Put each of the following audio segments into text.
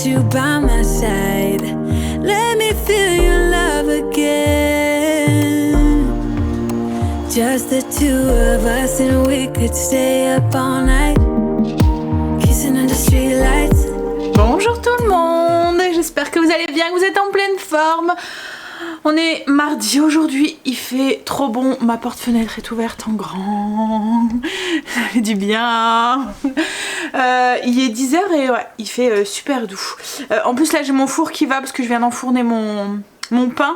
you by my side. Let me feel your love again. Just the two of us and we could stay up all night, kissing under streetlights. Bonjour tout le monde, j'espère que vous allez bien, que vous êtes en pleine forme. On est mardi aujourd'hui, il fait trop bon, ma porte-fenêtre est ouverte en grand, ça fait du bien. Il est 10h et ouais, il fait super doux. En plus là j'ai mon four qui va parce que je viens d'enfourner mon pain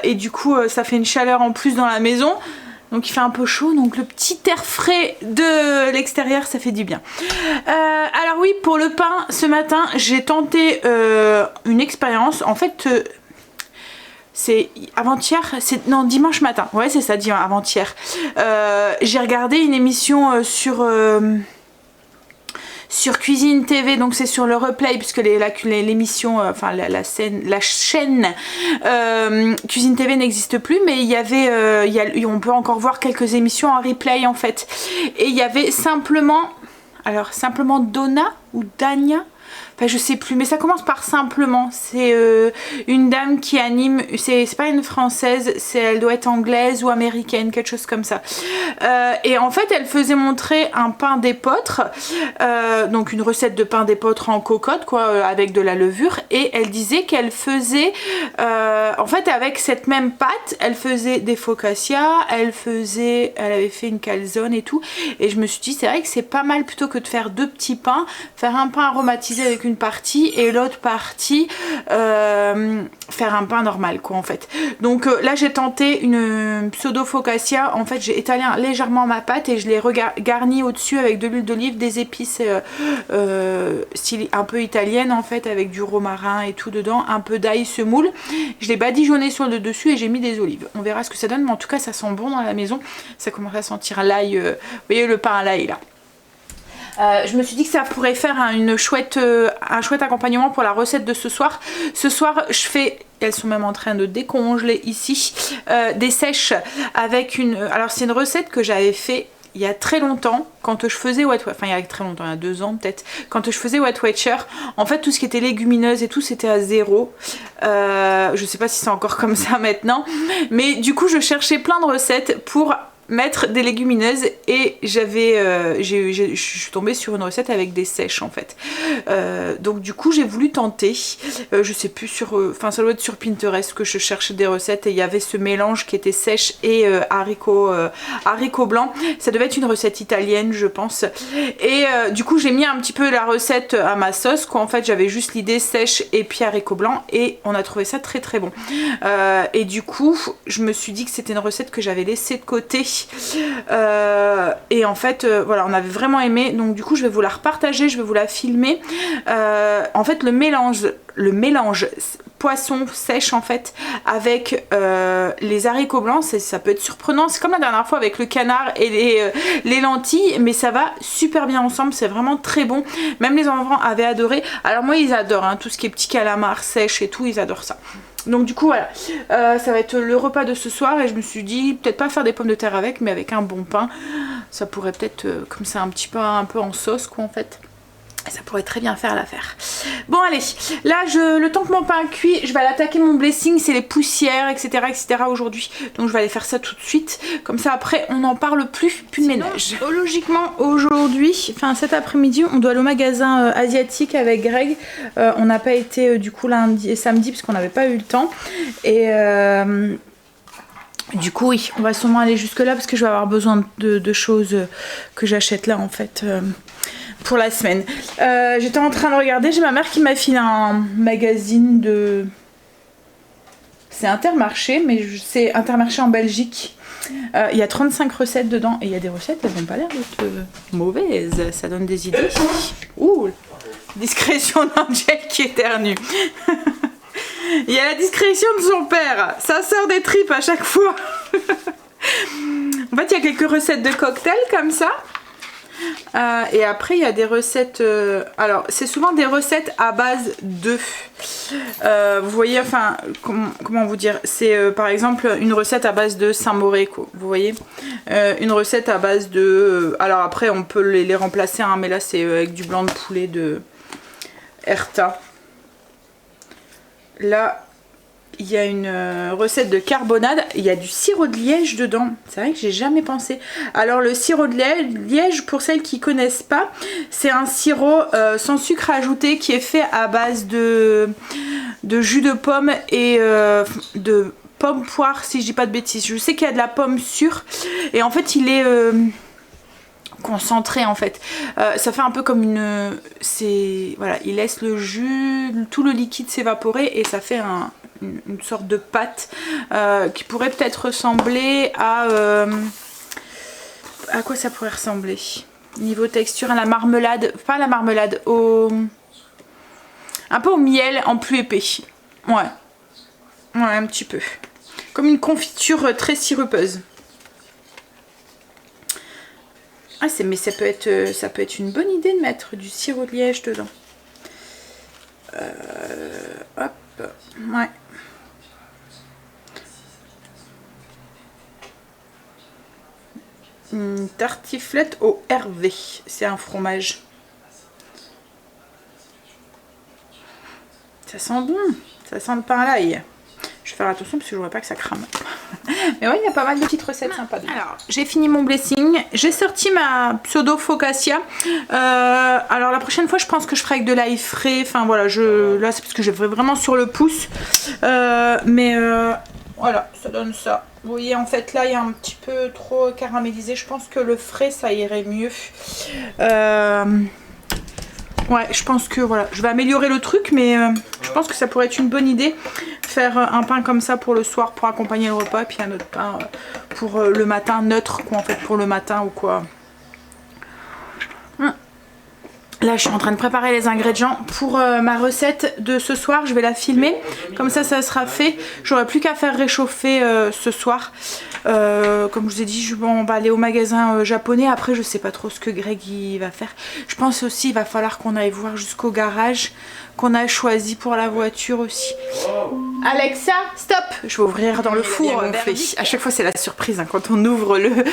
et du coup ça fait une chaleur en plus dans la maison. Donc il fait un peu chaud, donc le petit air frais de l'extérieur ça fait du bien. Alors oui, pour le pain, ce matin j'ai tenté une expérience. En fait c'est avant-hier, non dimanche matin, ouais c'est ça, avant-hier. J'ai regardé une émission sur Cuisine TV, donc c'est sur le replay puisque l'émission, enfin la chaîne Cuisine TV n'existe plus, mais il y avait, on peut encore voir quelques émissions en replay en fait. Et il y avait simplement Donna ou Dania. Enfin, je sais plus, mais ça commence par simplement. C'est une dame qui anime, c'est pas une française, elle doit être anglaise ou américaine, quelque chose comme ça. Et en fait, elle faisait montrer un pain d'épeautre, donc une recette de pain d'épeautre en cocotte, quoi, avec de la levure. Et elle disait qu'elle faisait, en fait, avec cette même pâte, elle faisait des focaccia, elle avait fait une calzone et tout. Et je me suis dit, c'est vrai que c'est pas mal plutôt que de faire deux petits pains, faire un pain aromatisé avec une partie et l'autre partie faire un pain normal quoi en fait. Donc là j'ai tenté une pseudo focaccia. En fait j'ai étalé légèrement ma pâte et je l'ai garni au dessus avec de l'huile d'olive, des épices style un peu italienne en fait, avec du romarin et tout dedans, un peu d'ail semoule. Je l'ai badigeonné sur le dessus et j'ai mis des olives. On verra ce que ça donne, mais en tout cas ça sent bon dans la maison. Ça commence à sentir l'ail, vous voyez le pain à l'ail là. Je me suis dit que ça pourrait faire un chouette accompagnement pour la recette de ce soir. Ce soir, elles sont même en train de décongeler ici, des sèches avec alors c'est une recette que j'avais fait il y a très longtemps, quand je faisais il y a très longtemps, il y a 2 ans peut-être, quand je faisais Weight Watcher. En fait tout ce qui était légumineuse et tout c'était à 0. Je sais pas si c'est encore comme ça maintenant, mais du coup je cherchais plein de recettes pour mettre des légumineuses et je suis tombée sur une recette avec des sèches en fait. Donc du coup j'ai voulu tenter, je sais plus ça doit être sur Pinterest que je cherchais des recettes et il y avait ce mélange qui était sèche et haricots blancs. Ça devait être une recette italienne je pense. Et du coup j'ai mis un petit peu la recette à ma sauce quoi. En fait j'avais juste l'idée sèche et puis haricots blancs et on a trouvé ça très très bon. Et du coup je me suis dit que c'était une recette que j'avais laissée de côté. Et en fait voilà, on avait vraiment aimé, donc du coup je vais vous la repartager, je vais vous la filmer. En fait le mélange poisson sèche en fait avec les haricots blancs, ça peut être surprenant, c'est comme la dernière fois avec le canard et les lentilles, mais ça va super bien ensemble, c'est vraiment très bon. Même les enfants avaient adoré. Alors moi ils adorent hein, tout ce qui est petit calamar sèche et tout, ils adorent ça. Donc du coup voilà, ça va être le repas de ce soir et je me suis dit peut-être pas faire des pommes de terre avec, mais avec un bon pain, ça pourrait peut-être comme ça un petit peu un peu en sauce quoi en fait. Ça pourrait très bien faire l'affaire. Bon allez, là le temps que mon pain cuit, je vais aller attaquer mon blessing, c'est les poussières etc aujourd'hui. Donc je vais aller faire ça tout de suite, comme ça après on n'en parle plus de ménage. Logiquement aujourd'hui, enfin cet après-midi, on doit aller au magasin asiatique avec Greg. On n'a pas été du coup lundi et samedi parce qu'on n'avait pas eu le temps. Et du coup oui, on va sûrement aller jusque là parce que je vais avoir besoin de choses que j'achète là en fait. Pour la semaine. J'étais en train de regarder, j'ai ma mère qui m'a filé un magazine de... C'est Intermarché, mais c'est Intermarché en Belgique. Il y a 35 recettes dedans et il y a des recettes, elles n'ont pas l'air d'être mauvaises, ça donne des idées. Ouh, discrétion d'Angel qui éternue. Il y a la discrétion de son père, ça sort des tripes à chaque fois. En fait il y a quelques recettes de cocktails comme ça. Et après il y a des recettes alors c'est souvent des recettes à base d'œufs, vous voyez, enfin comment vous dire, c'est par exemple une recette à base de Saint-Moré, vous voyez, une recette à base de alors après on peut les remplacer hein, mais là c'est avec du blanc de poulet Erta. Là, il y a une recette de carbonade. Il y a du sirop de liège dedans. C'est vrai que j'ai jamais pensé. Alors le sirop de liège, pour celles qui connaissent pas, c'est un sirop sans sucre ajouté qui est fait à base de jus de pomme et de pomme poire, si je dis pas de bêtises. Je sais qu'il y a de la pomme sûre. Et en fait, il est concentré en fait. Ça fait un peu comme une... Voilà, il laisse le jus, tout le liquide s'évaporer et ça fait une sorte de pâte qui pourrait peut-être ressembler à quoi ça pourrait ressembler niveau texture, à la marmelade, pas à la marmelade, un peu au miel en plus épais. Ouais, un petit peu comme une confiture très sirupeuse. Ah, mais ça peut être une bonne idée de mettre du sirop de liège dedans. Hop, ouais. Une tartiflette au Hervé, c'est un fromage. Ça sent bon, ça sent le pain à l'ail. Je vais faire attention parce que je ne voudrais pas que ça crame. Mais ouais, il y a pas mal de petites recettes sympas. Alors, j'ai fini mon blessing. J'ai sorti ma pseudo focaccia. Alors, la prochaine fois, je pense que je ferai avec de l'ail frais. Enfin, voilà, là, c'est parce que je vais vraiment sur le pouce. Voilà, ça donne ça. Vous voyez, en fait, là, il y a un petit peu trop caramélisé. Je pense que le frais, ça irait mieux. Ouais, je pense que voilà, je vais améliorer le truc, mais je pense que ça pourrait être une bonne idée. Faire un pain comme ça pour le soir, pour accompagner le repas, et puis un autre pain pour le matin, neutre, quoi, en fait, pour le matin ou quoi. Là, je suis en train de préparer les ingrédients pour ma recette de ce soir. Je vais la filmer, comme ça sera fait. J'aurai plus qu'à faire réchauffer ce soir. Comme je vous ai dit, on va aller au magasin japonais. Après, je sais pas trop ce que Greg il va faire. Je pense aussi il va falloir qu'on aille voir jusqu'au garage qu'on a choisi pour la voiture aussi. Alexa, stop! Je vais ouvrir dans le four. À chaque fois, c'est la surprise hein, quand on ouvre le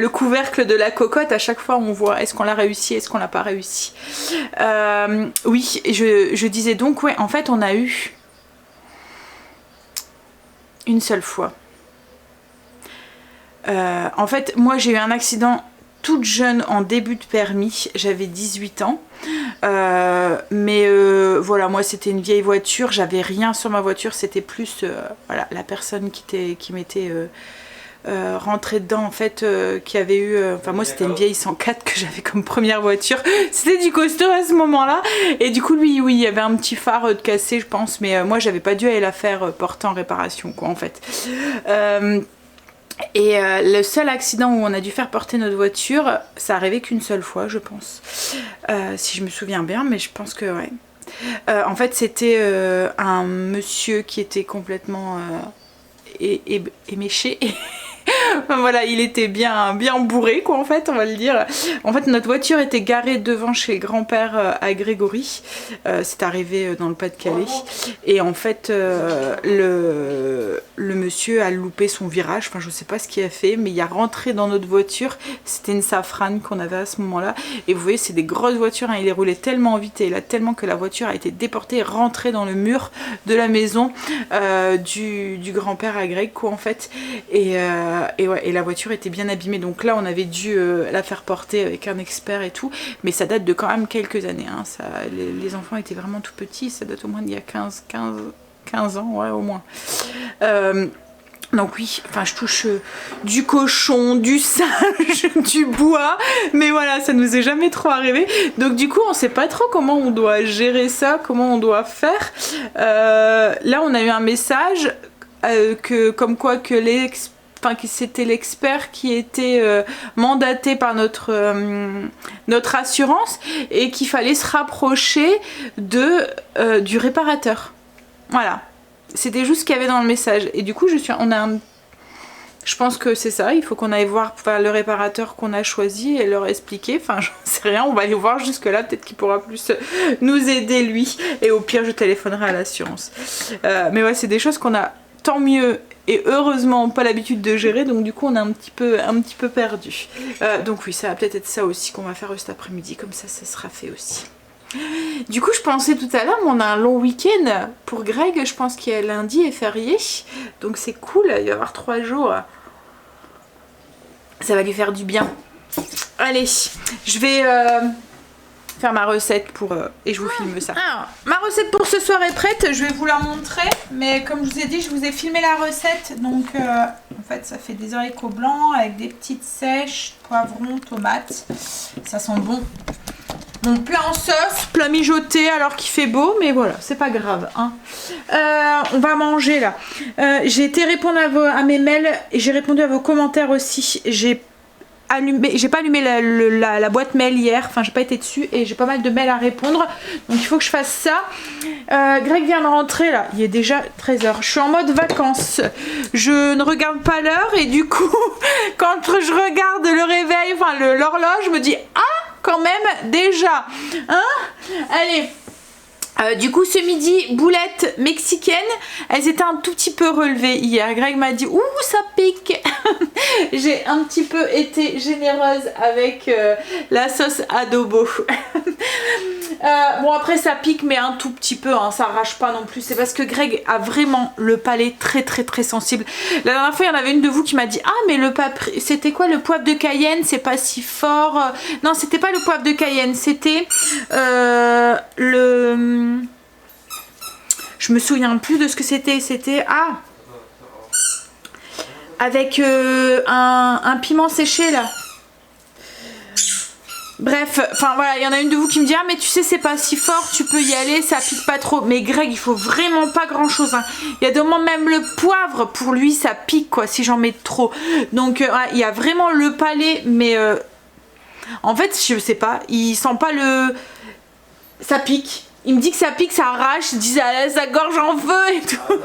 couvercle de la cocotte. À chaque fois, on voit est-ce qu'on l'a réussi, est-ce qu'on l'a pas réussi. Oui, je disais donc, ouais, en fait, on a eu une seule fois. En fait, moi, j'ai eu un accident toute jeune en début de permis, j'avais 18 ans. Voilà, moi c'était une vieille voiture, j'avais rien sur ma voiture, c'était plus voilà, la personne qui m'était rentrée dedans en fait, qui avait eu, enfin moi c'était une vieille 104 que j'avais comme première voiture, c'était du costaud à ce moment là, et du coup lui oui il y avait un petit phare de cassé je pense, mais moi j'avais pas dû aller la faire porter en réparation quoi en fait. Et le seul accident où on a dû faire porter notre voiture, ça arrivait qu'une seule fois je pense, si je me souviens bien, mais je pense que ouais. En fait c'était un monsieur qui était complètement éméché. Voilà, il était bien bourré quoi en fait, on va le dire. En fait notre voiture était garée devant chez le grand-père à Grégory. C'est arrivé dans le Pas-de-Calais. Et en fait le monsieur a loupé son virage, enfin je sais pas ce qu'il a fait, mais il a rentré dans notre voiture. C'était une Safran qu'on avait à ce moment là. Et vous voyez c'est des grosses voitures hein. Il est roulé tellement vite et là tellement que la voiture a été déportée, rentrée dans le mur de la maison du grand-père à Greg quoi en fait. Et la voiture était bien abîmée, donc là on avait dû la faire porter avec un expert et tout, mais ça date de quand même quelques années hein. Les enfants étaient vraiment tout petits, ça date au moins d'il y a 15 ans, ouais au moins. Donc oui, enfin je touche du cochon, du singe, du bois, mais voilà, ça nous est jamais trop arrivé. Donc du coup, on sait pas trop comment on doit gérer ça, comment on doit faire. Là, on a eu un message comme quoi que c'était l'expert qui était mandaté par notre assurance et qu'il fallait se rapprocher du réparateur. Voilà. C'était juste ce qu'il y avait dans le message. Et du coup, je pense que c'est ça. Il faut qu'on aille voir le réparateur qu'on a choisi et leur expliquer. Enfin, j'en sais rien. On va aller voir jusque là. Peut-être qu'il pourra plus nous aider, lui. Et au pire, je téléphonerai à l'assurance. Mais ouais, c'est des choses qu'on a tant mieux et heureusement pas l'habitude de gérer. Donc du coup, on est un petit peu perdu. Donc oui, ça va peut-être être ça aussi qu'on va faire cet après-midi. Comme ça sera fait aussi. Du coup, je pensais tout à l'heure, mais on a un long week-end pour Greg. Je pense qu'il y a lundi est férié. Donc c'est cool, il va y avoir 3 jours. Ça va lui faire du bien. Allez, je vais faire ma recette pour et je vous filme ça. Alors, ma recette pour ce soir est prête. Je vais vous la montrer. Mais comme je vous ai dit, je vous ai filmé la recette. Donc en fait, ça fait des haricots blancs avec des petites sèches, poivrons, tomates. Ça sent bon. Mon plat en sauce, plat mijoté alors qu'il fait beau, mais voilà, c'est pas grave. Hein. On va manger là. J'ai été répondre à mes mails et j'ai répondu à vos commentaires aussi. J'ai pas allumé la boîte mail hier, enfin j'ai pas été dessus et j'ai pas mal de mails à répondre. Donc il faut que je fasse ça. Greg vient de rentrer là, il est déjà 13h. Je suis en mode vacances. Je ne regarde pas l'heure et du coup, quand je regarde le réveil, enfin l'horloge, je me dis ah! Quand même déjà hein. Allez du coup ce midi boulettes mexicaines, elles étaient un tout petit peu relevées hier. Greg m'a dit ouh ça pique. J'ai un petit peu été généreuse avec la sauce adobo. Bon après ça pique mais un tout petit peu hein, ça arrache pas non plus. C'est parce que Greg a vraiment le palais très sensible. La dernière fois il y en avait une de vous qui m'a dit ah mais le c'était quoi le poivre de Cayenne, c'est pas si fort. Non c'était pas le poivre de Cayenne, c'était je me souviens plus de ce que c'était. C'était avec un piment séché là. Bref, enfin voilà, il y en a une de vous qui me dit ah mais tu sais c'est pas si fort, tu peux y aller, ça pique pas trop. Mais Greg il faut vraiment pas grand chose hein. Il y a des moments même le poivre pour lui ça pique quoi si j'en mets trop. Donc il y a vraiment le palais mais en fait je sais pas, il sent pas ça pique. Il me dit que ça pique, ça arrache, il dit sa gorge en feu et tout.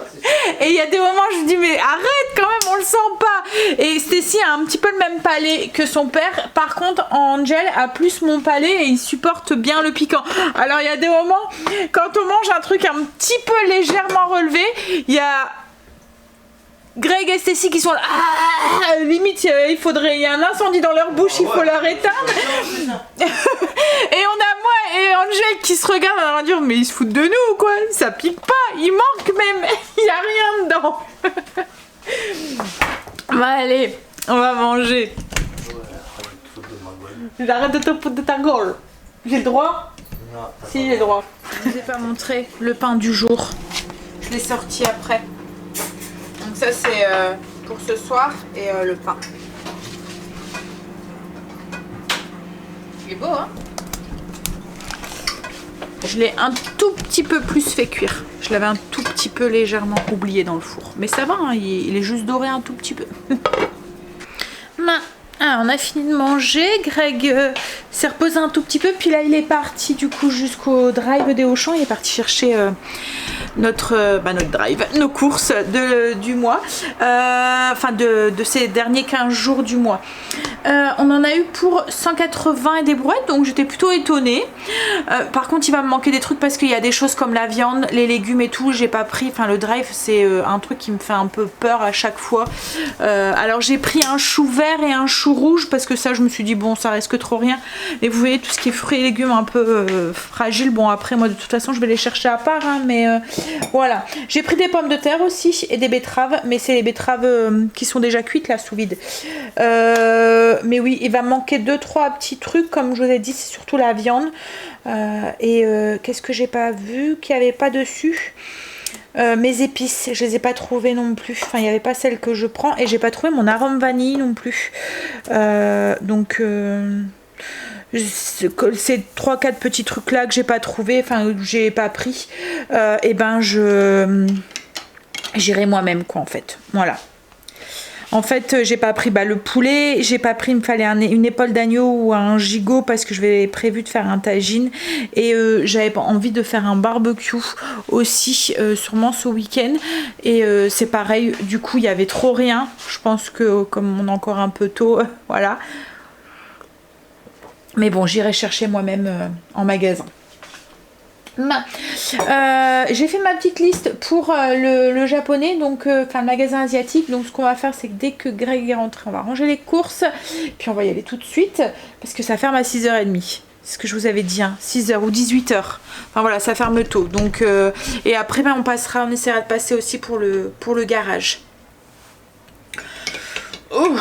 Et il y a des moments je me dis mais arrête quand même, on le sent pas. Et Stacy a un petit peu le même palais que son père. Par contre Angel a plus mon palais et il supporte bien le piquant. Alors il y a des moments quand on mange un truc un petit peu légèrement relevé, il y a Greg et Stacy qui sont là, limite il y a un incendie dans leur bouche, il faut leur éteindre. Et on a moi et Angel qui se regardent, on va dire mais ils se foutent de nous ou quoi, ça pique pas, il manque même, il y a rien dedans. Bah allez, on va manger. J'arrête de te foutre de ta gueule. J'ai le droit? Non. Si j'ai le droit. Je vous ai pas montré le pain du jour, je l'ai sorti après. Donc ça c'est pour ce soir et le pain. Il est beau hein. Je l'ai un tout petit peu plus fait cuire. Je l'avais un tout petit peu légèrement oublié dans le four. Mais ça va, hein, il est juste doré un tout petit peu. On a fini de manger. Greg s'est reposé un tout petit peu. Puis là il est parti du coup jusqu'au drive des Auchan. Il est parti chercher notre drive, nos courses du mois. Enfin de ces derniers 15 jours du mois. On en a eu pour 180 et des brouettes, donc j'étais plutôt étonnée. Par contre il va me manquer des trucs parce qu'il y a des choses comme la viande, les légumes et tout, j'ai pas pris. Enfin le drive c'est un truc qui me fait un peu peur à chaque fois. Alors j'ai pris un chou vert et un chou rouge parce que ça je me suis dit bon ça risque trop rien. Mais vous voyez tout ce qui est fruits et légumes un peu fragile. Bon après moi de toute façon je vais les chercher à part hein, mais voilà. J'ai pris des pommes de terre aussi et des betteraves, mais c'est les betteraves qui sont déjà cuites là sous vide. Mais oui il va me manquer 2-3 petits trucs comme je vous ai dit, c'est surtout la viande. Qu'est-ce que j'ai pas vu qu'il n'y avait pas dessus? Mes épices, je les ai pas trouvées non plus. Enfin, il n'y avait pas celles que je prends et j'ai pas trouvé mon arôme vanille non plus. Donc, ces 3-4 petits trucs là que j'ai pas trouvé, enfin, que j'ai pas pris, et ben j'irai moi-même quoi en fait. Voilà. En fait, j'ai pas pris le poulet, j'ai pas pris, il me fallait une épaule d'agneau ou un gigot parce que je vais prévu de faire un tagine et j'avais envie de faire un barbecue aussi sûrement ce week-end et c'est pareil, du coup il y avait trop rien, je pense que comme on est encore un peu tôt, voilà. Mais bon, j'irai chercher moi-même en magasin. J'ai fait ma petite liste pour le japonais, donc enfin le magasin asiatique. Donc ce qu'on va faire c'est que dès que Greg est rentré on va ranger les courses puis on va y aller tout de suite parce que ça ferme à 6h30. C'est ce que je vous avais dit, hein, 6h ou 18h. Enfin voilà, ça ferme tôt. Donc, et après, ben, on essaiera de passer aussi pour le garage. Oh,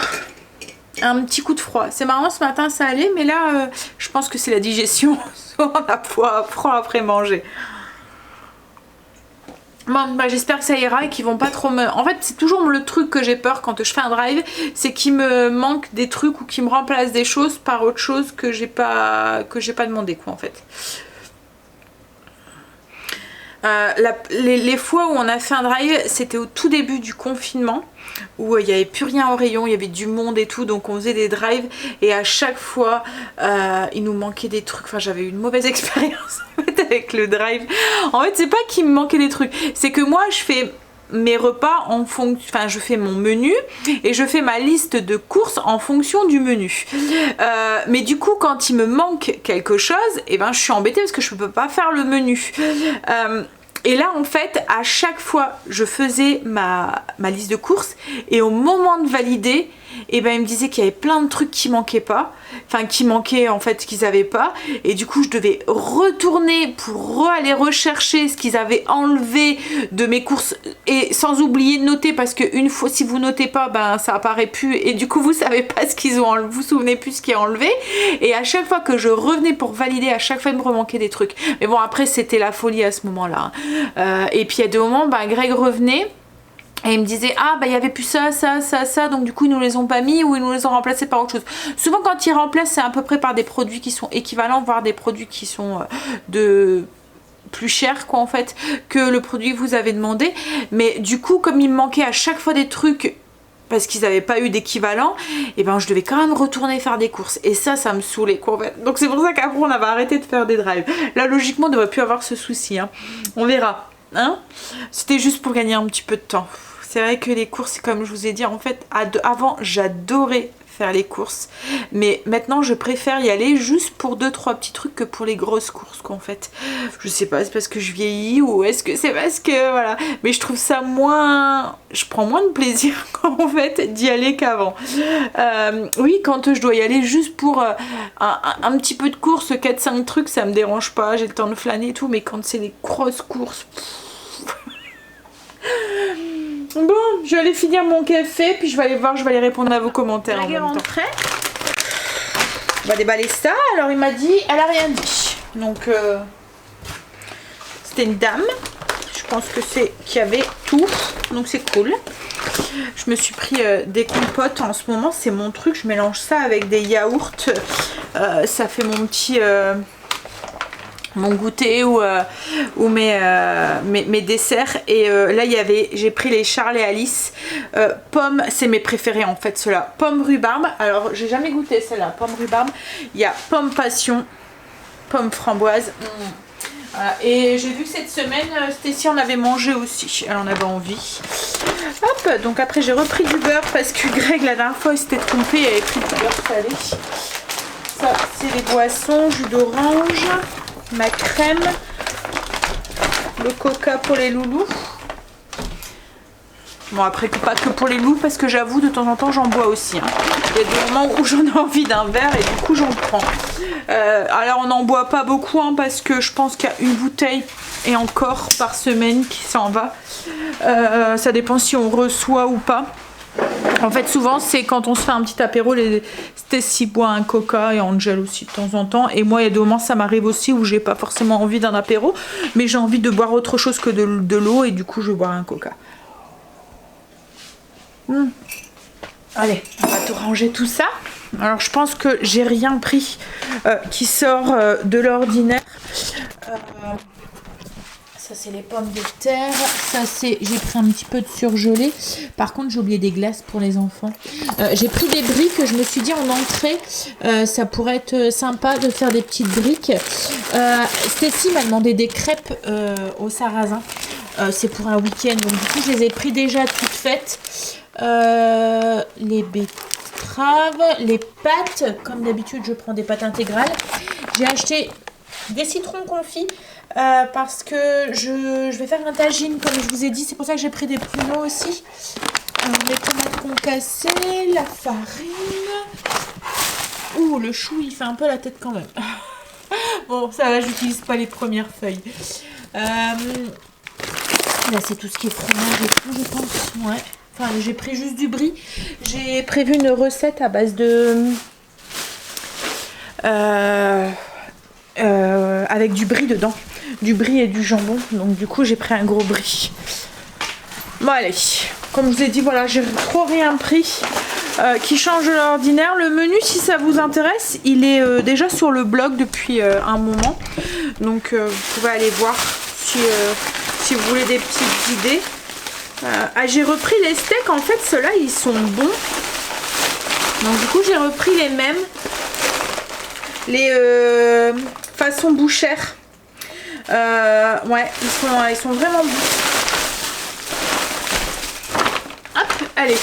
un petit coup de froid. C'est marrant, ce matin ça allait, mais là, je pense que c'est la digestion. On a froid après manger. Bon, bah, j'espère que ça ira et qu'ils vont pas trop me... En fait, c'est toujours le truc que j'ai peur quand je fais un drive, c'est qu'il me manque des trucs ou qu'il me remplace des choses par autre chose que j'ai pas demandé, quoi, en fait. Les fois où on a fait un drive, c'était au tout début du confinement, où il n'y avait plus rien au rayon, il y avait du monde et tout, donc on faisait des drives et à chaque fois il nous manquait des trucs. Enfin, j'avais eu une mauvaise expérience en fait, avec le drive. En fait, c'est pas qu'il me manquait des trucs, c'est que moi je fais mes repas en fonction, enfin je fais mon menu et je fais ma liste de courses en fonction du menu, mais du coup quand il me manque quelque chose, et ben je suis embêtée parce que je peux pas faire le menu. Et là en fait à chaque fois je faisais ma liste de courses et au moment de valider, et ben il me disait qu'il y avait plein de trucs qui manquaient pas, enfin qui manquaient en fait, qu'ils avaient pas, et du coup je devais retourner pour aller rechercher ce qu'ils avaient enlevé de mes courses, et sans oublier de noter, parce que une fois, si vous notez pas, ben ça apparaît plus et du coup vous savez pas ce qu'ils ont enlevé, vous vous souvenez plus ce qui est enlevé, et à chaque fois que je revenais pour valider, à chaque fois il me remanquait des trucs. Mais bon, après c'était la folie à ce moment là, et puis il y a des moments, ben Greg revenait et il me disait, ah bah il y avait plus ça, donc du coup ils nous les ont pas mis ou ils nous les ont remplacés par autre chose. Souvent quand ils remplacent, c'est à peu près par des produits qui sont équivalents, voire des produits qui sont de plus cher quoi en fait que le produit que vous avez demandé. Mais du coup comme il me manquait à chaque fois des trucs parce qu'ils n'avaient pas eu d'équivalent, et ben je devais quand même retourner faire des courses, et ça me saoulait quoi en fait. Donc c'est pour ça qu'après on avait arrêté de faire des drives. Là logiquement on devrait plus avoir ce souci, hein. On verra, hein. C'était juste pour gagner un petit peu de temps. C'est vrai que les courses, comme je vous ai dit, en fait avant j'adorais faire les courses, mais maintenant je préfère y aller juste pour 2-3 petits trucs que pour les grosses courses quoi en fait. Je sais pas, c'est parce que je vieillis ou est-ce que c'est parce que voilà, mais je trouve ça moins, je prends moins de plaisir en fait d'y aller qu'avant. Oui, quand je dois y aller juste pour un petit peu de course, 4-5 trucs, ça me dérange pas, j'ai le temps de flâner et tout, mais quand c'est les grosses courses, bon, je vais aller finir mon café, puis je vais aller voir, je vais aller répondre à vos commentaires en même temps. On va déballer ça. Alors il m'a dit, elle a rien dit. Donc c'était une dame. Je pense que c'est qui avait tout. Donc c'est cool. Je me suis pris des compotes en ce moment. C'est mon truc. Je mélange ça avec des yaourts. Ça fait mon petit... mon goûter ou mes desserts. Et là j'ai pris les Charles et Alice pommes, c'est mes préférés en fait ceux-là, pomme rhubarbe. Alors j'ai jamais goûté celle-là, pomme rhubarbe. Il y a pomme passion, pomme framboise. Voilà. Et j'ai vu que cette semaine Stécie en avait mangé aussi, elle en avait envie. Hop, donc après j'ai repris du beurre parce que Greg la dernière fois il s'était trompé, il avait pris du beurre salé. Ça c'est les boissons, jus d'orange, ma crème, le coca pour les loulous. Bon après pas que pour les loulous, parce que j'avoue de temps en temps j'en bois aussi, hein. Il y a des moments où j'en ai envie d'un verre et du coup j'en prends. Alors on n'en boit pas beaucoup, hein, parce que je pense qu'il y a une bouteille et encore par semaine qui s'en va. Ça dépend si on reçoit ou pas. En fait souvent c'est quand on se fait un petit apéro, Stécie boit un coca et Angel aussi de temps en temps, et moi il y a des moments ça m'arrive aussi où j'ai pas forcément envie d'un apéro mais j'ai envie de boire autre chose que de l'eau, et du coup je vais boire un coca. Allez, on va tout ranger tout ça. Alors je pense que j'ai rien pris qui sort de l'ordinaire. Ça c'est les pommes de terre, ça c'est, j'ai pris un petit peu de surgelé. Par contre j'ai oublié des glaces pour les enfants. J'ai pris des briques, je me suis dit en entrée ça pourrait être sympa de faire des petites briques. Stécie m'a demandé des crêpes au sarrasin, c'est pour un week-end, donc du coup je les ai pris déjà toutes faites. Les betteraves, les pâtes, comme d'habitude je prends des pâtes intégrales. J'ai acheté des citrons confits parce que je vais faire un tagine comme je vous ai dit, c'est pour ça que j'ai pris des pruneaux aussi. Les tomates concassées, la farine. Ouh, le chou il fait un peu la tête quand même. Bon, ça va, j'utilise pas les premières feuilles. Là, c'est tout ce qui est fromage et tout, je pense. Ouais. Enfin, j'ai pris juste du brie. J'ai prévu une recette à base de... avec du brie dedans. Du brie et du jambon. Donc, du coup, j'ai pris un gros brie. Bon, allez. Comme je vous ai dit, voilà, j'ai trop rien pris qui change de l'ordinaire. Le menu, si ça vous intéresse, il est déjà sur le blog depuis un moment. Donc, vous pouvez aller voir si vous voulez des petites idées. J'ai repris les steaks, en fait ceux-là ils sont bons, donc du coup j'ai repris les mêmes, les façon bouchère. Ouais, ils sont vraiment bons. Hop, allez,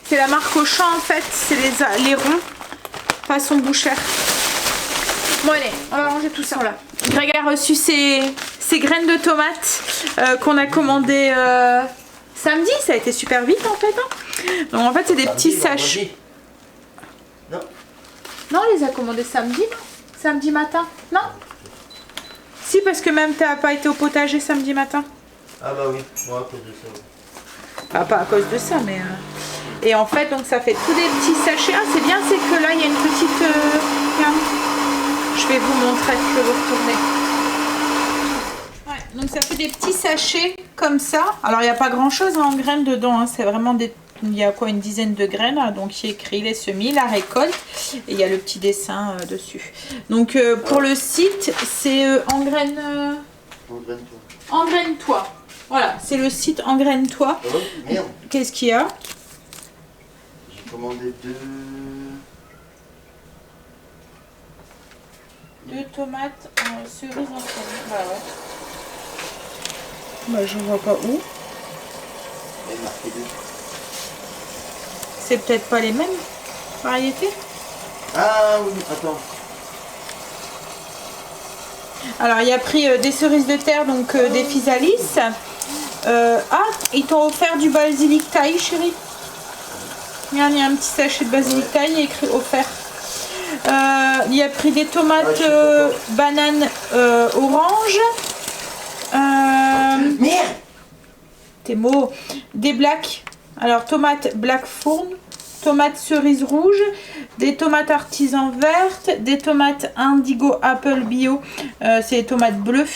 c'est la marque Auchan en fait, c'est les ronds façon bouchère. Bon allez, on va ranger tout ça là. Greg a reçu ces graines de tomates qu'on a commandées samedi. Ça a été super vite en fait. Hein. Donc en fait c'est des petits sachets. Non. Non, on les a commandés samedi, non? Samedi matin. Non. Si, parce que même t'as pas été au potager samedi matin. Ah bah oui, moi à cause de ça. Oui. Ah, pas à cause de ça, mais... Et en fait, donc ça fait tous des petits sachets. Ah, c'est bien, c'est que là, il y a une petite... Je vais vous montrer, je vais vous retourner. Ouais, donc ça fait des petits sachets comme ça. Alors, il n'y a pas grand-chose en graines dedans. Hein. C'est vraiment des... Il y a quoi, une dizaine de graines. Donc, il y a écrit les semis, la récolte. Et il y a le petit dessin dessus. Donc, pour le site, c'est Engraine... Engraine-toi. Voilà, c'est le site Engraine-toi. Oh, merde. Qu'est-ce qu'il y a? J'ai commandé deux tomates cerises en salade. Bah ouais. Bah je vois pas où. Il y a marqué 2. C'est peut-être pas les mêmes variétés. Ah oui, attends. Alors il y a pris des cerises de terre, donc des physalis. Ah, ils t'ont offert du basilic thaï, chérie. Il y a un petit sachet de basilic thaï, il y a écrit offert. Il y a pris des tomates bananes orange. Merde. Tes mots. Des blacks. Alors tomates black fourn, tomates cerises rouges, des tomates artisan vertes, des tomates indigo apple bio, c'est les tomates bleues,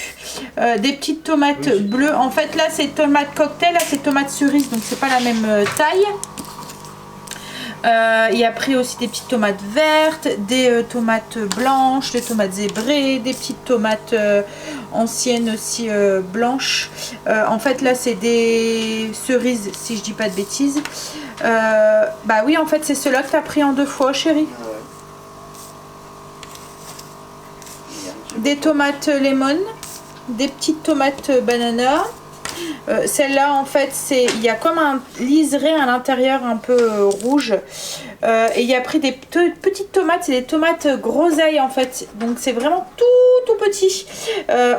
des petites tomates bleues. En fait là c'est tomates cocktail, là c'est tomates cerises, donc c'est pas la même taille. Il a pris aussi des petites tomates vertes, des tomates blanches, des tomates zébrées, des petites tomates anciennes aussi blanches. En fait là c'est des cerises si je dis pas de bêtises. Bah oui en fait c'est ceux-là que tu as pris en 2 fois chérie. Des tomates lemon, des petites tomates banana. Celle-là en fait c'est il y a comme un liseré à l'intérieur un peu rouge et il y a pris des petites tomates, c'est des tomates groseilles en fait, donc c'est vraiment tout petit.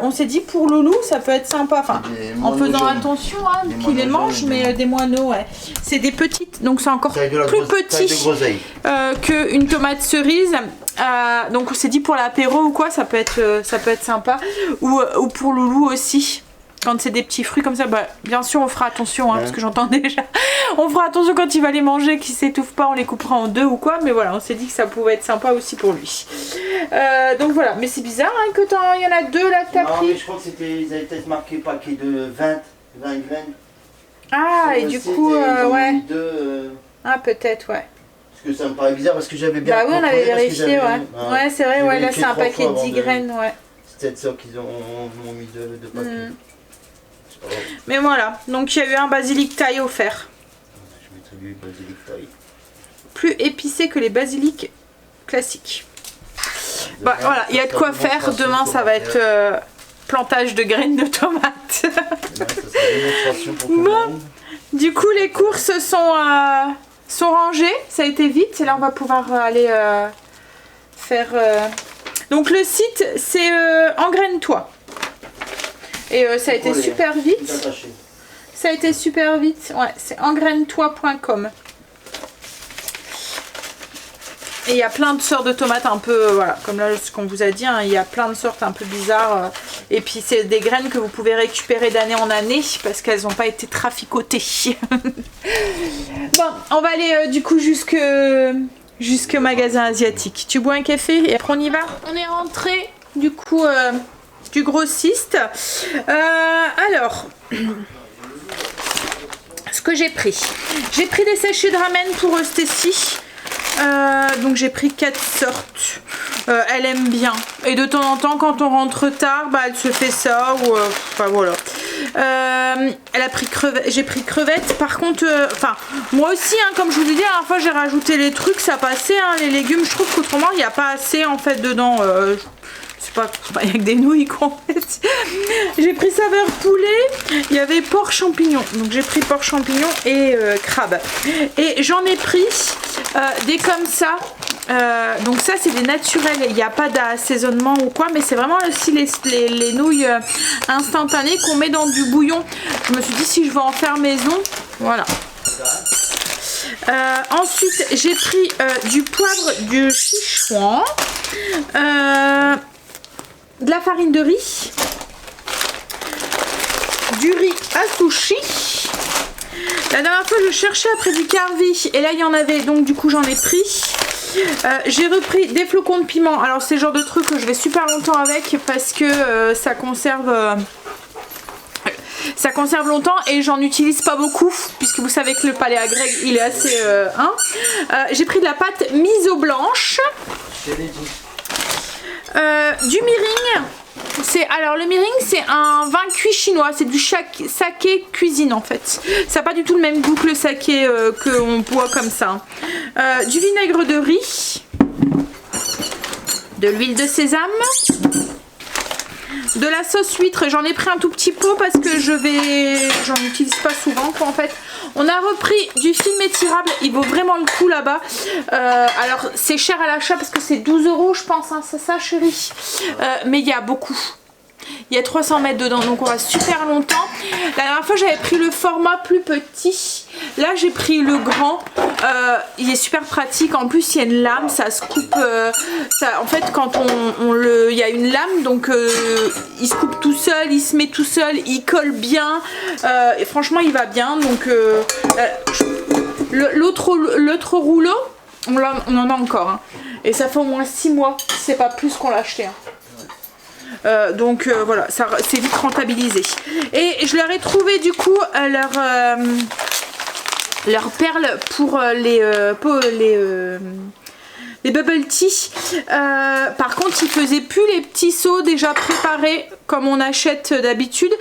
On s'est dit pour Loulou ça peut être sympa, enfin en faisant attention hein, qu'il les mange, mais des moineaux, ouais. C'est des petites, donc c'est encore plus petit qu'une tomate cerise. Donc on s'est dit pour l'apéro ou quoi ça peut être sympa, ou pour Loulou aussi. Quand c'est des petits fruits comme ça, bah, bien sûr on fera attention hein, parce que j'entends déjà. On fera attention quand il va les manger, qu'il s'étouffe pas, on les coupera en 2 ou quoi. Mais voilà, on s'est dit que ça pouvait être sympa aussi pour lui. Donc voilà, mais c'est bizarre hein, que il y en a 2 là que t'as pris. Mais je crois que c'était, ils avaient peut-être marqué paquet de 20 graines. Ah et du coup, ouais. Ah peut-être, ouais. Parce que ça me paraît bizarre parce que j'avais bien. Bah oui, on avait vérifié, ouais. Ouais, c'est vrai, ouais, là c'est un paquet de 10 graines, ouais. C'est peut-être ça qu'ils ont mis de paquets. Mais voilà, donc il y a eu un basilic thaï offert. Je mettrais du basilic thaï. Plus épicé que les basilics classiques. Bah voilà, il y a de quoi faire. Demain ça va être plantage de graines de tomates. Bon, du coup les courses sont rangées, ça a été vite. Et là on va pouvoir aller faire... Donc le site c'est Engraine-toi. Et ça a été super vite. Ça a été super vite. Ouais, c'est engraine-toi.com. Et il y a plein de sortes de tomates un peu, voilà, comme là ce qu'on vous a dit, hein, il y a plein de sortes un peu bizarres. Et puis c'est des graines que vous pouvez récupérer d'année en année parce qu'elles n'ont pas été traficotées. Bon, on va aller du coup jusqu'au magasin asiatique. Tu bois un café et après on y va? On est rentré du coup du grossiste. Alors, ce que j'ai pris des sachets de ramen pour Stécie. Donc j'ai pris 4 sortes. Elle aime bien. Et de temps en temps, quand on rentre tard, bah, elle se fait ça. Ou enfin voilà. Elle a pris crevettes. J'ai pris crevettes. Par contre, enfin moi aussi, hein, comme je vous ai dit, la dernière fois j'ai rajouté les trucs, ça passait. Hein, les légumes, je trouve qu'autrement il n'y a pas assez en fait dedans. C'est pas il y a que des nouilles qu'on met. J'ai pris saveur poulet, il y avait porc champignon, donc j'ai pris porc champignon et crabe. Et j'en ai pris des comme ça, donc ça c'est des naturels, il n'y a pas d'assaisonnement ou quoi, mais c'est vraiment aussi les nouilles instantanées qu'on met dans du bouillon. Je me suis dit si je veux en faire maison, voilà. Ensuite j'ai pris du poivre, du Sichuan, de la farine de riz, du riz à sushi. La dernière fois je cherchais après du carvi et là il y en avait, donc du coup j'en ai pris. J'ai repris des flocons de piment. Alors c'est le genre de truc que je vais super longtemps avec parce que ça conserve longtemps et j'en utilise pas beaucoup puisque vous savez que le palais à Greg il est assez j'ai pris de la pâte miso blanche, du mirin. Alors le mirin c'est un vin cuit chinois, c'est du saké cuisine en fait. Ça n'a pas du tout le même goût que le saké qu'on boit comme ça. Du vinaigre de riz, de l'huile de sésame, de la sauce huître. J'en ai pris un tout petit pot parce que j'en utilise pas souvent quoi en fait. On a repris du film étirable, il vaut vraiment le coup là-bas. Alors c'est cher à l'achat parce que c'est 12 € je pense, hein, c'est ça chérie. Mais il y a beaucoup. Il y a 300 mètres dedans, donc on va super longtemps. La dernière fois j'avais pris le format plus petit. Là j'ai pris le grand. Il est super pratique. En plus il y a une lame, ça se coupe. En fait quand il y a une lame, donc il se coupe tout seul, il se met tout seul, il colle bien. Et franchement il va bien. Donc l'autre rouleau, on en a encore. Hein. Et ça fait au moins 6 mois, c'est pas plus qu'on l'a acheté. Hein. Donc voilà, c'est vite rentabilisé. Et je leur ai trouvé du coup leurs perles pour les bubble tea. Par contre ils faisaient plus les petits seaux déjà préparés comme on achète d'habitude.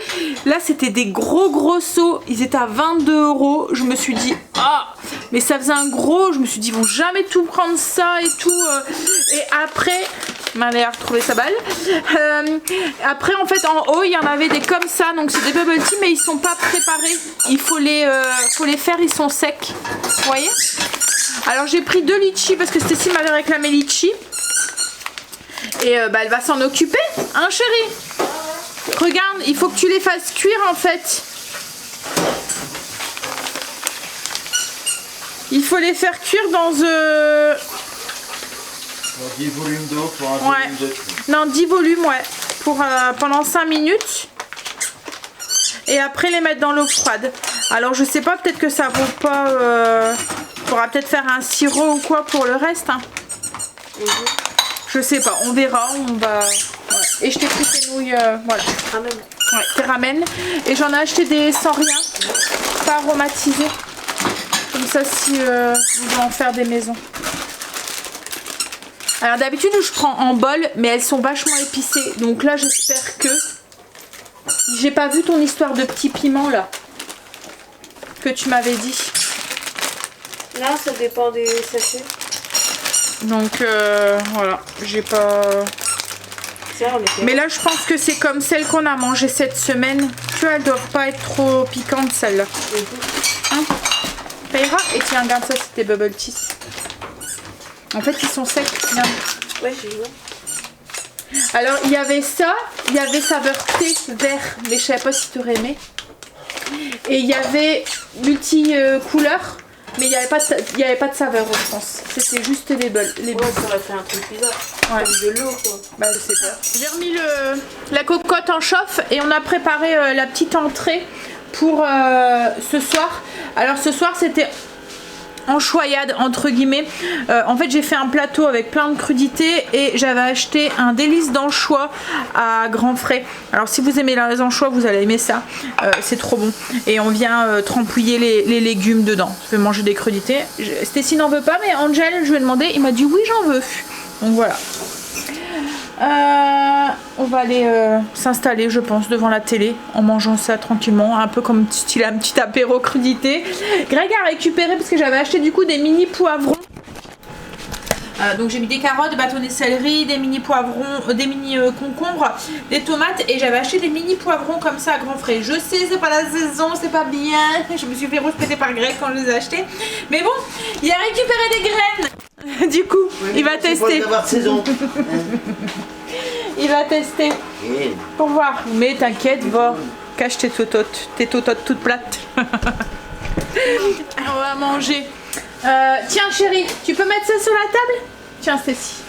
Là c'était des gros seaux, ils étaient à 22 €. Je me suis dit ah mais ça faisait un gros, je me suis dit ils vont jamais tout prendre ça et tout. Et après Marie a retrouvé sa balle. Après en fait en haut il y en avait des comme ça, donc c'est des bubble tea mais ils sont pas préparés, il faut les faire, ils sont secs, vous voyez. Alors j'ai pris 2 litchis parce que Stécie m'avait réclamé litchi. Et elle va s'en occuper, hein chérie. Regarde, il faut que tu les fasses cuire en fait. Il faut les faire cuire dans 10 volumes d'eau pour un volume de tri. Non, 10 volumes, ouais. Pour, pendant 5 minutes. Et après les mettre dans l'eau froide. Alors je sais pas, peut-être que ça vaut pas... faudra peut-être faire un sirop ou quoi pour le reste. Hein. Je sais pas, on verra. On va... Ouais. Et je t'ai pris tes nouilles, voilà. Ramen. Ouais, tes ramen. Et j'en ai acheté des sans rien, pas aromatisés. Comme ça si on veut en faire des maisons. Alors d'habitude je prends en bol, mais elles sont vachement épicées. Donc là j'espère que... J'ai pas vu ton histoire de petits piments là. Que tu m'avais dit. Là ça dépend des sachets. Donc voilà, j'ai pas... Mais là je pense que c'est comme celle qu'on a mangée cette semaine. Tu vois, elles doivent pas être trop piquantes celles-là. Hein? Ça ira. Et tiens, regarde ça, c'était bubble tea. En fait ils sont secs. Regarde. Ouais, j'ai vu. Alors il y avait ça, il y avait saveur thé vert, mais je savais pas si tu aurais aimé. Et il y avait multi couleurs. Mais il n'y avait pas de saveur je pense. C'était juste les bulles. Ouais, ça aurait fait un truc bizarre. Ouais. Comme de l'eau quoi. Bah je sais pas. J'ai remis la cocotte en chauffe et on a préparé la petite entrée pour ce soir. Alors ce soir c'était enchoyade entre guillemets. En fait j'ai fait un plateau avec plein de crudités et j'avais acheté un délice d'anchois à grands frais. Alors si vous aimez les anchois vous allez aimer ça, c'est trop bon. Et on vient trempouiller les légumes dedans. Je vais manger des crudités. Stécie n'en veut pas mais Angel je lui ai demandé, il m'a dit oui j'en veux. Donc voilà. On va aller s'installer je pense devant la télé en mangeant ça tranquillement, un peu comme style un petit apéro crudité. Greg a récupéré parce que j'avais acheté du coup des mini poivrons. Donc j'ai mis des carottes, des bâtonnets de céleri, des mini poivrons, des mini concombres, des tomates et j'avais acheté des mini poivrons comme ça à grands frais. Je sais c'est pas la saison, c'est pas bien, je me suis fait rouspéter par Greg quand je les ai achetés. Mais bon, il a récupéré des graines. Du coup, oui, il va tester. Il va tester pour voir. Mais t'inquiète, va, cache tes tototes toutes plates. On va manger. Tiens chérie, tu peux mettre ça sur la table? Tiens Stécie.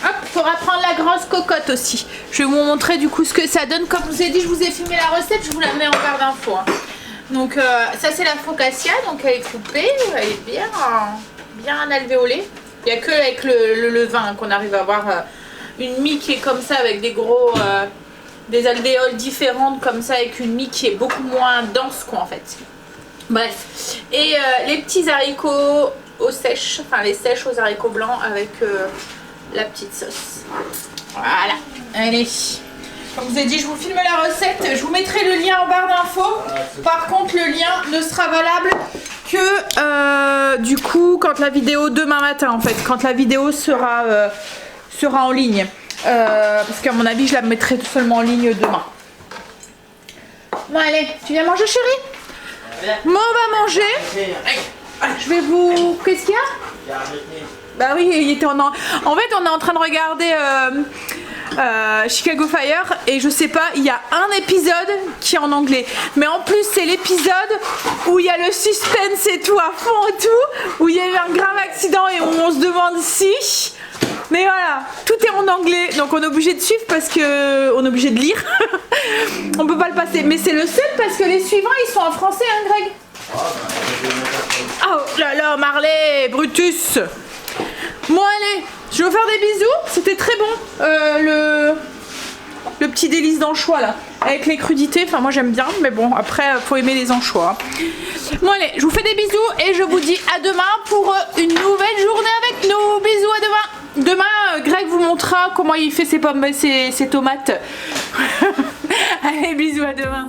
Hop, faudra prendre la grosse cocotte aussi. Je vais vous montrer du coup ce que ça donne. Comme je vous ai dit, je vous ai filmé la recette, je vous la mets en barre d'infos. Hein. Donc ça c'est la focaccia, donc elle est coupée, elle est bien alvéolée. Il n'y a que avec le levain qu'on arrive à avoir une mie qui est comme ça avec des gros des alvéoles différentes comme ça avec une mie qui est beaucoup moins dense quoi en fait. Bref. Et les petits haricots aux sèches, enfin les sèches aux haricots blancs avec la petite sauce. Voilà. Allez. Comme je vous ai dit, je vous filme la recette. Je vous mettrai le lien en barre d'infos. Par contre, le lien ne sera valable que du coup quand la vidéo demain matin en fait, quand la vidéo sera en ligne. Parce qu'à mon avis, je la mettrai tout seulement en ligne demain. Bon allez, tu viens manger chérie? Moi on va manger. Je vais vous... Qu'est-ce qu'il y a? Bah oui, il était en fait on est en train de regarder Chicago Fire et je sais pas, il y a un épisode qui est en anglais. Mais en plus c'est l'épisode où il y a le suspense et tout à fond et tout, où il y a eu un grave accident et où on se demande si... Mais voilà, tout est en anglais, donc on est obligé de suivre parce que on est obligé de lire. On peut pas le passer, mais c'est le seul parce que les suivants ils sont en français, hein Greg? Oh là là, Marley, Brutus. Bon allez, je vais vous faire des bisous. C'était très bon le petit délice d'anchois là, avec les crudités. Enfin moi j'aime bien, mais bon après faut aimer les anchois. Bon allez, je vous fais des bisous et je vous dis à demain pour une nouvelle journée avec nous. Bisous, à demain. Demain, Greg vous montrera comment il fait ses pommes, ses tomates. Allez, bisous, à demain.